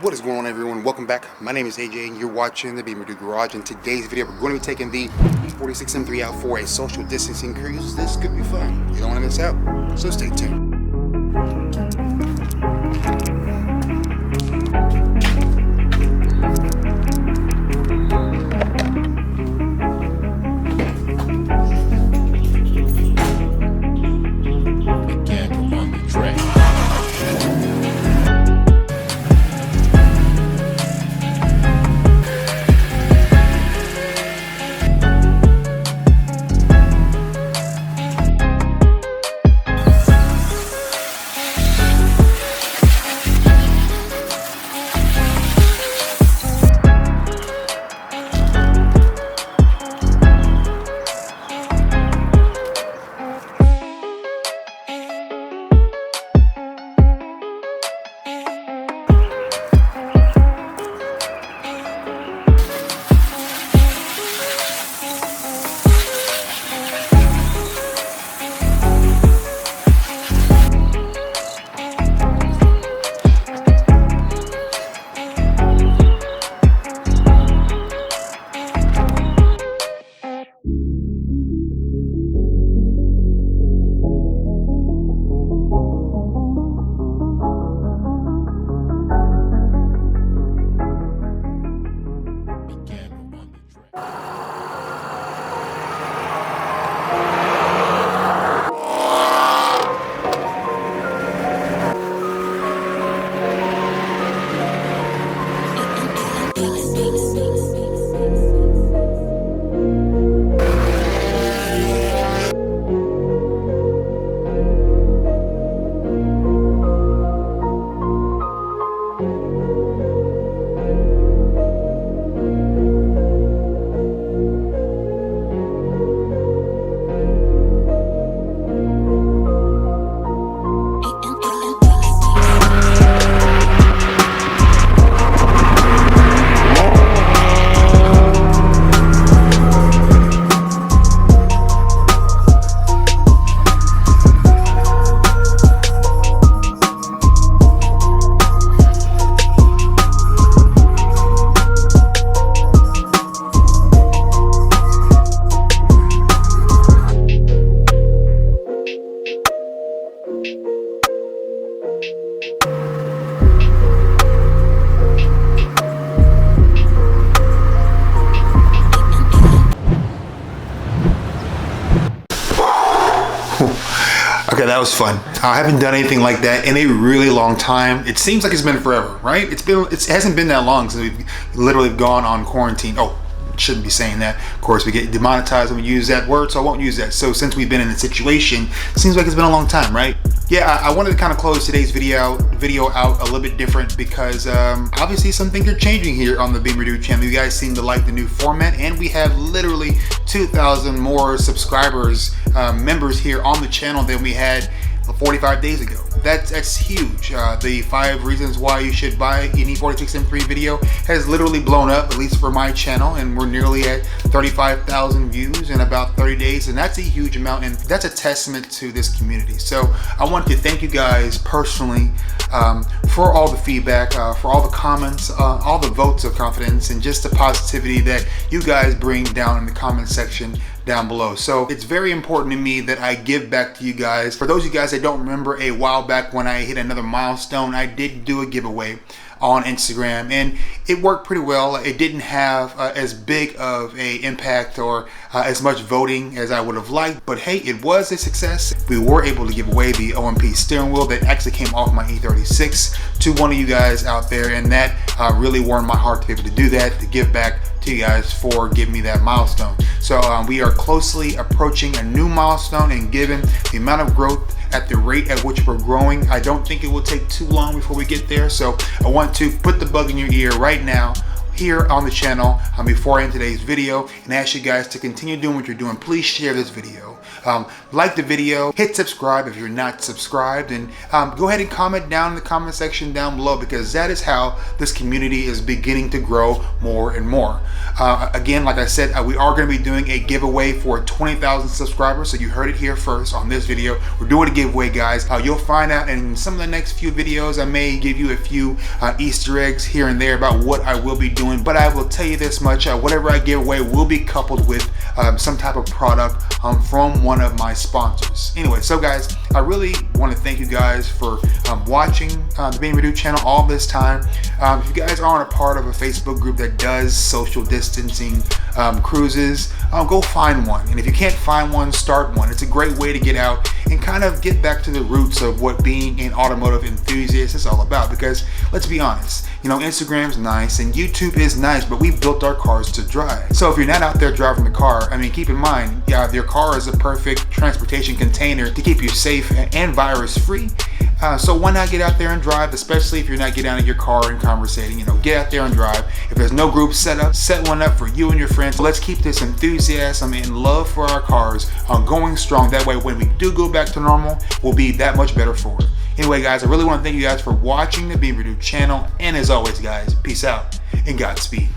What is going on, everyone? Welcome back. My name is AJ and you're watching the Bimmerdude Garage. In today's video, we're going to be taking the e46 M3 out for a social distancing cruise. This could be fun. You don't want to miss out, so stay tuned. Okay, that was fun. I haven't done anything like that in a really long time. It seems like it's been forever, right? It hasn't been that long since we've literally gone on quarantine. Oh, shouldn't be saying that. Of course, we get demonetized when we use that word, so I won't use that. So since we've been in the situation, it seems like it's been a long time, right? Yeah, I wanted to kind of close today's video out a little bit different because obviously some things are changing here on the Bimmerdude channel. You guys seem to like the new format, and we have literally 2,000 more subscribers, members here on the channel than we had 45 days ago. That's huge. The 5 reasons why you should buy an e46 M3 video has literally blown up, at least for my channel, and we're nearly at 35,000 views in about 30 days, and that's a huge amount, and that's a testament to this community. So I want to thank you guys personally for all the feedback, for all the comments, all the votes of confidence, and just the positivity that you guys bring down in the comment section down below. So it's very important to me that I give back to you guys. For those of you guys that don't remember, a while back when I hit another milestone, I did do a giveaway on Instagram, and it worked pretty well. It didn't have as big of a impact or as much voting as I would have liked, but hey, it was a success. We were able to give away the OMP steering wheel that actually came off my E36 to one of you guys out there, and that really warmed my heart to be able to do that, to give back to you guys for giving me that milestone. So we are closely approaching a new milestone, and given the amount of growth at the rate at which we're growing, I don't think it will take too long before we get there. So I want to put the bug in your ear right now. here on the channel before I end today's video, and ask you guys to continue doing what you're doing. Please share this video. Like the video, hit subscribe if you're not subscribed, and go ahead and comment down in the comment section down below, because that is how this community is beginning to grow more and more. Again, like I said, we are going to be doing a giveaway for 20,000 subscribers, so you heard it here first on this video. We're doing a giveaway, guys. You'll find out in some of the next few videos. I may give you a few Easter eggs here and there about what I will be doing, but I will tell you this much: whatever I give away will be coupled with some type of product from one of my sponsors. Anyway, so guys, I really want to thank you guys for watching the Bimmerdude channel all this time. If you guys aren't a part of a Facebook group that does social distancing cruises, go find one. And if you can't find one, start one. It's a great way to get out and kind of get back to the roots of what being an automotive enthusiast is all about. Because let's be honest, you know, Instagram's nice and YouTube is nice, but we built our cars to drive. So if you're not out there driving the car, I mean, keep in mind, your car is a perfect transportation container to keep you safe and virus free. So why not get out there and drive, especially if you're not getting out of your car and conversating. You know, get out there and drive. If there's no group set up, set one up for you and your friends. Let's keep this enthusiasm and love for our cars going strong. That way, when we do go back to normal, we'll be that much better for it. Anyway, guys, I really want to thank you guys for watching the Bimmerdude channel. And as always, guys, peace out and Godspeed.